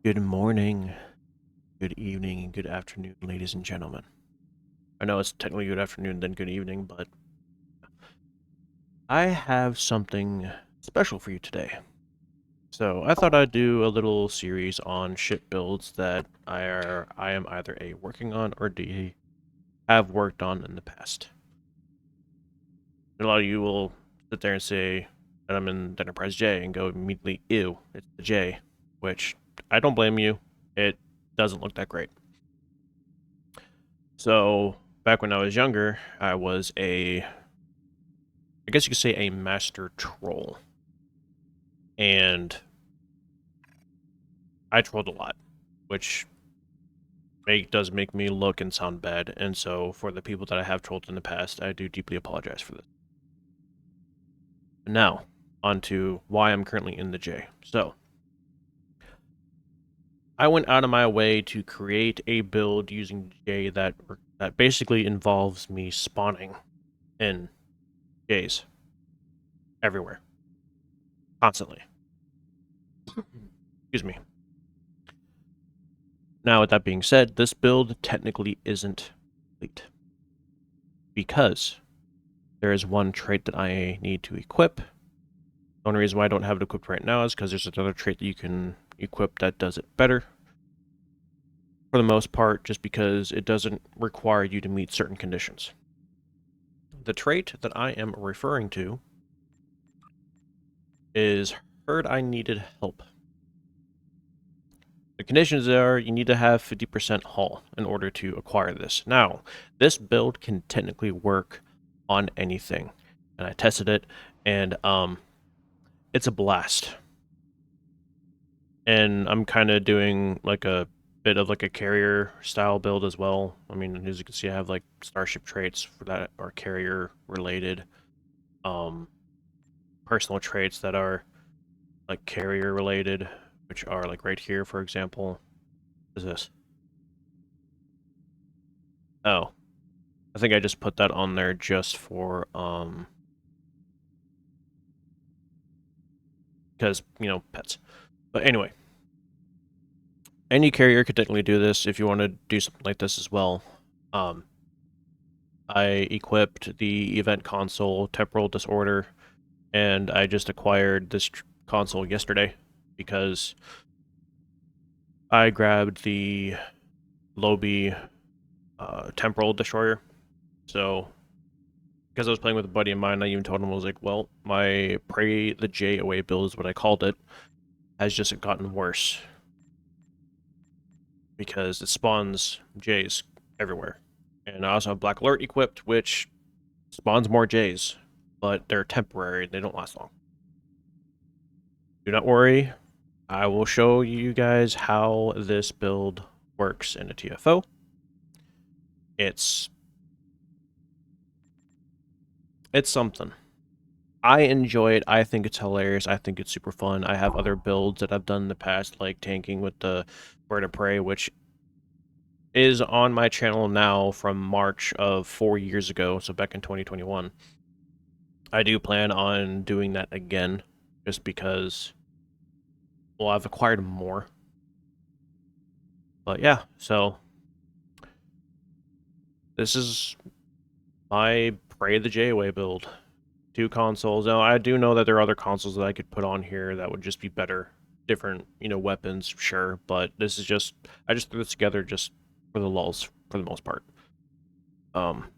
Good morning, good evening, and good afternoon, ladies and gentlemen. I know it's technically good afternoon, then good evening, but I have something special for you today. So I thought I'd do a little series on ship builds that I am either A, working on or D, have worked on in the past. And a lot of you will sit there and say that I'm in Enterprise J and go immediately, ew, it's the J, which I don't blame you. It doesn't look that great. So back when I was younger, I was I guess you could say a master troll. And I trolled a lot, which does make me look and sound bad. And so for the people that I have trolled in the past, I do deeply apologize for this. Now, on to why I'm currently in the J. So, I went out of my way to create a build using J that basically involves me spawning in J's everywhere, constantly. Excuse me. Now, with that being said, this build technically isn't complete because there is one trait that I need to equip. The only reason why I don't have it equipped right now is because there's another trait that you can equip that does it better. For the most part, just because it doesn't require you to meet certain conditions. The trait that I am referring to is Heard I Needed Help. The conditions are you need to have 50% hull in order to acquire this. Now, this build can technically work on anything, and I tested it, and it's a blast. And I'm kind of doing like a bit of like a carrier style build as well. I mean, as you can see, I have like starship traits for that are carrier related, um, personal traits that are like carrier related, which are like right here, for example. What is this? Oh, I think I just put that on there just for because pets. But anyway, any carrier could technically do this if you want to do something like this as well. Um, I equipped the event console temporal disorder, and I just acquired this console yesterday because I grabbed the Lobby temporal destroyer. So because I was playing with a buddy of mine, I even told him I was like, well, my Pray the J away build is what I called it, has just gotten worse because it spawns J's everywhere. And I also have Black Alert equipped, which spawns more J's, but they're temporary. They don't last long. Do not worry. I will show you guys how this build works in a TFO. It's something. I enjoy it. I think it's hilarious. I think it's super fun. I have other builds that I've done in the past, like tanking with the Bird of Prey, which is on my channel now from March of 4 years ago, so back in 2021. I do plan on doing that again, just because, well, I've acquired more. But yeah, so this is my Pray the J-Way build. 2 consoles. Now, I do know that there are other consoles that I could put on here that would just be better. Different, weapons, sure, but this is just, I just threw this together just for the lulz, for the most part.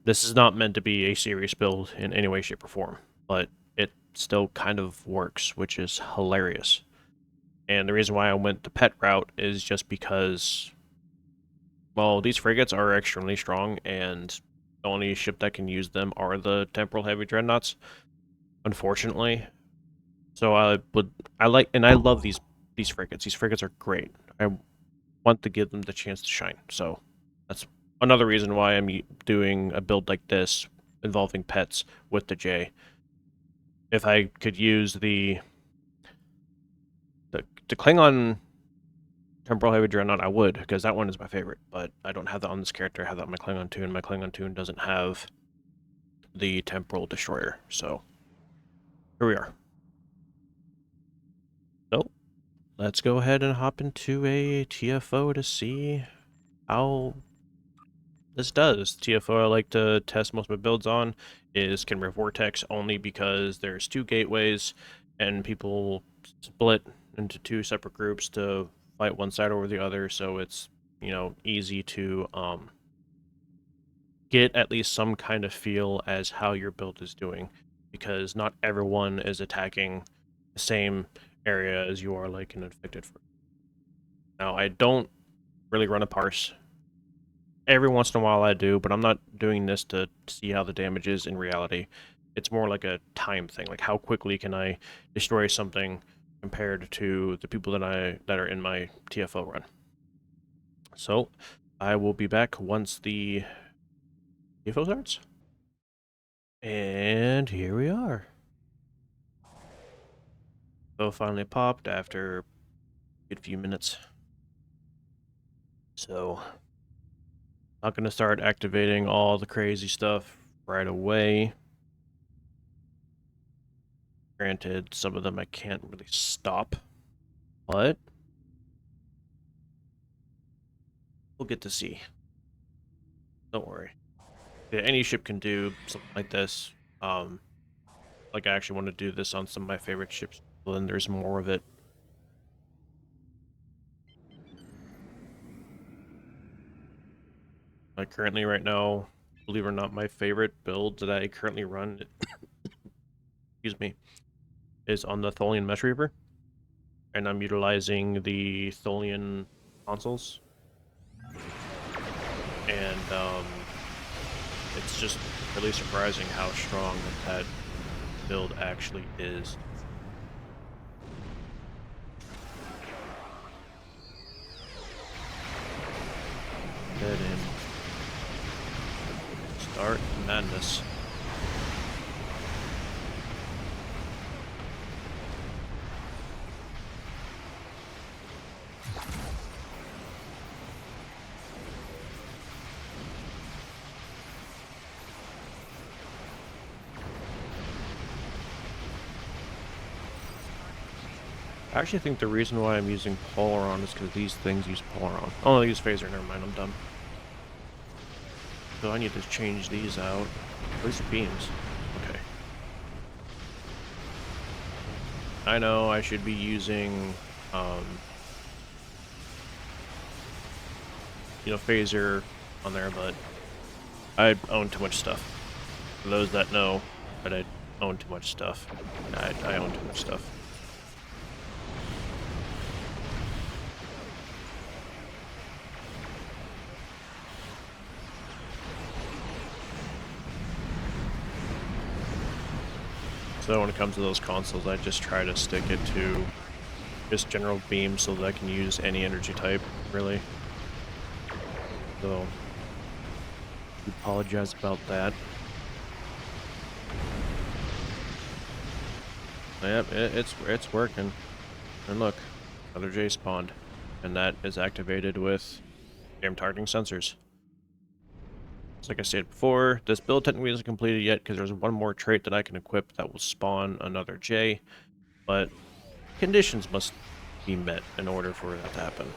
This is not meant to be a serious build in any way, shape, or form, but it still kind of works, which is hilarious. And the reason why I went the pet route is just because, well, these frigates are extremely strong, and the only ship that can use them are the temporal heavy dreadnoughts, unfortunately. So I love these frigates. These frigates are great. I want to give them the chance to shine. So that's another reason why I'm doing a build like this involving pets with the J. If I could use the Klingon Temporal Heavy Dreadnought, I would, because that one is my favorite. But I don't have that on this character. I have that on my Klingon Toon. My Klingon Toon doesn't have the Temporal Destroyer. So here we are. So let's go ahead and hop into a TFO to see how this does. TFO I like to test most of my builds on is Khemri Vortex, only because there's 2 gateways and people split into 2 separate groups to fight one side over the other, so it's, you know, easy to get at least some kind of feel as how your build is doing, because not everyone is attacking the same area as you are, like an infected. Now, I don't really run a parse. Every once in a while I do, but I'm not doing this to see how the damage is in reality. It's more like a time thing, like how quickly can I destroy something compared to the people that are in my TFO run. So, I will be back once the TFO starts. And here we are. So finally popped after a good few minutes. So, not going to start activating all the crazy stuff right away. Granted, some of them I can't really stop, but we'll get to see. Don't worry. Yeah, any ship can do something like this. Like I actually want to do this on some of my favorite ships, so then there's more of it. Like currently right now, believe it or not, my favorite build that I currently run, excuse me, is on the Tholian Mesh Reaper. And I'm utilizing the Tholian consoles. And it's just really surprising how strong that build actually is. Head in. Start madness. I actually think the reason why I'm using Polaron is because these things use Polaron. Oh, they use Phaser. Never mind, I'm dumb. So I need to change these out. These are beams. Okay. I know I should be using, you know, Phaser on there, but I own too much stuff. For those that know that I own too much stuff, I own too much stuff. So when it comes to those consoles, I just try to stick it to just general beam so that I can use any energy type, really. So, I apologize about that. Yep, it's working. And look, another J spawned, and that is activated with game targeting sensors. So like I said before, this build technically isn't completed yet because there's one more trait that I can equip that will spawn another J, but conditions must be met in order for that to happen.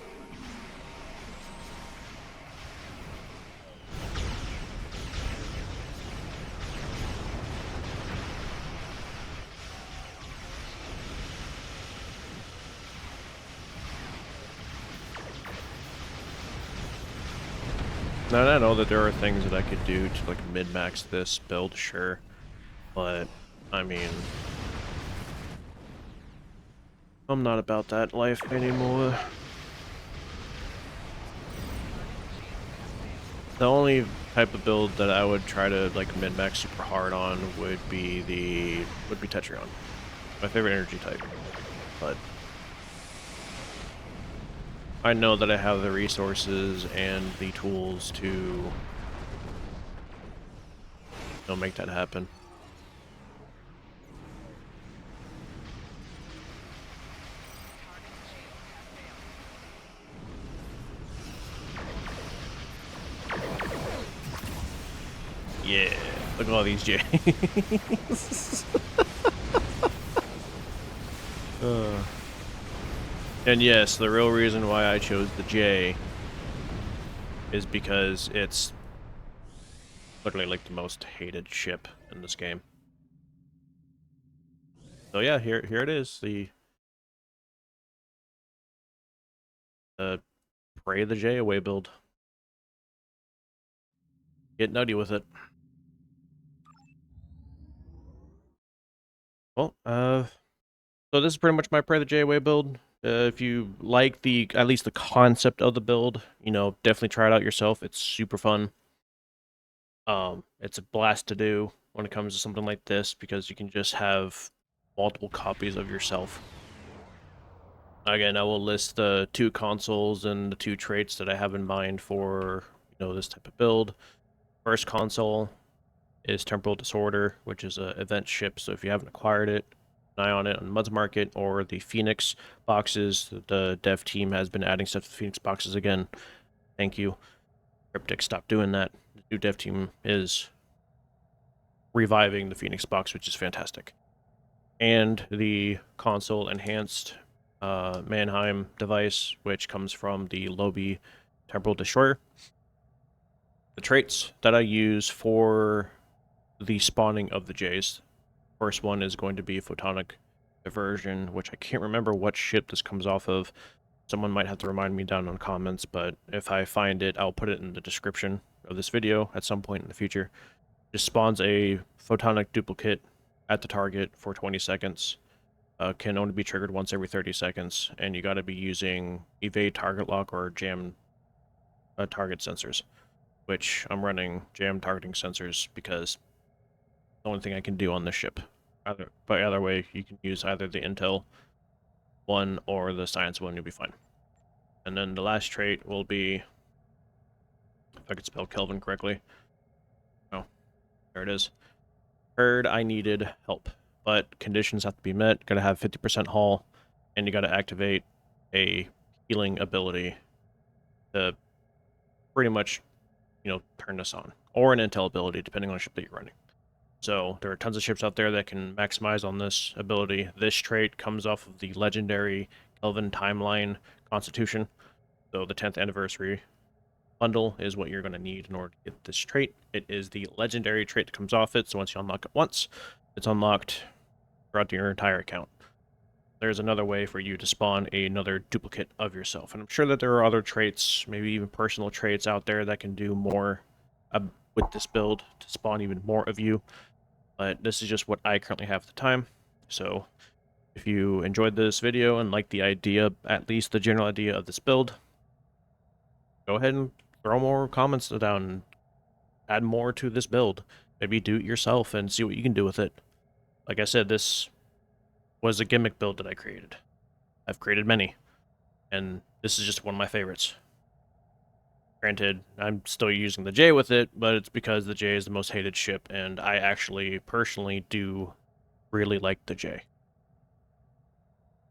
Now, I know that there are things that I could do to like min-max this build, sure, but I mean, I'm not about that life anymore. The only type of build that I would try to like min-max super hard on would be Tetrion, my favorite energy type, but I know that I have the resources and the tools to, you know, make that happen. Yeah, look at all these J's. And yes, the real reason why I chose the J is because it's literally like the most hated ship in this game. So yeah, here it is, the Pray the J away build. Get nutty with it. Well, so this is pretty much my Pray the J away build. If you like at least the concept of the build, you know, definitely try it out yourself. It's super fun. It's a blast to do when it comes to something like this because you can just have multiple copies of yourself. Again, I will list the 2 consoles and the 2 traits that I have in mind for, you know, this type of build. First console is Temporal Disorder, which is an event ship, so if you haven't acquired it, an eye on it on Muds Market or the Phoenix boxes. The dev team has been adding stuff to the Phoenix boxes again. Thank you. Cryptic, stop doing that. The new dev team is reviving the Phoenix box, which is fantastic. And the console enhanced Mannheim device, which comes from the Lobby Temporal Destroyer. The traits that I use for the spawning of the J's. First one is going to be Photonic Diversion, which I can't remember what ship this comes off of. Someone might have to remind me down in the comments, but if I find it, I'll put it in the description of this video at some point in the future. Just spawns a photonic duplicate at the target for 20 seconds. Can only be triggered once every 30 seconds, and you got to be using evade target lock or jam target sensors, which I'm running jam targeting sensors because the only thing I can do on this ship. Either way, you can use either the Intel one or the Science one, you'll be fine. And then the last trait will be, if I could spell Kelvin correctly. Oh, there it is. Heard I needed help, but conditions have to be met. Gotta have 50% hull, and you gotta activate a healing ability to pretty much, you know, turn this on. Or an Intel ability, depending on the ship that you're running. So there are tons of ships out there that can maximize on this ability. This trait comes off of the legendary Kelvin Timeline Constitution. So the 10th anniversary bundle is what you're going to need in order to get this trait. It is the legendary trait that comes off it, so once you unlock it once, it's unlocked throughout your entire account. There's another way for you to spawn another duplicate of yourself, and I'm sure that there are other traits, maybe even personal traits out there that can do more with this build to spawn even more of you. But this is just what I currently have at the time. So if you enjoyed this video and like the idea, at least the general idea of this build, go ahead and throw more comments down and add more to this build. Maybe do it yourself and see what you can do with it. Like I said, this was a gimmick build that I created. I've created many, and this is just one of my favorites. Granted, I'm still using the J with it, but it's because the J is the most hated ship, and I actually, personally, do really like the J.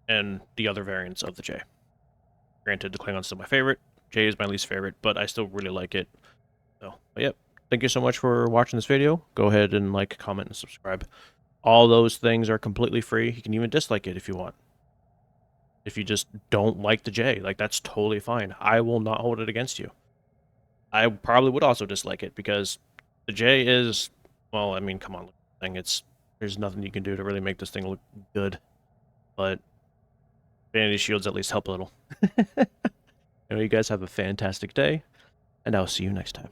And the other variants of the J. Granted, the Klingon's still my favorite. J is my least favorite, but I still really like it. So, but yep. Thank you so much for watching this video. Go ahead and like, comment, and subscribe. All those things are completely free. You can even dislike it if you want. If you just don't like the J, like, that's totally fine. I will not hold it against you. I probably would also dislike it because the J is, well, I mean, come on, there's nothing you can do to really make this thing look good. But vanity shields at least help a little. Anyway, you guys have a fantastic day, and I'll see you next time.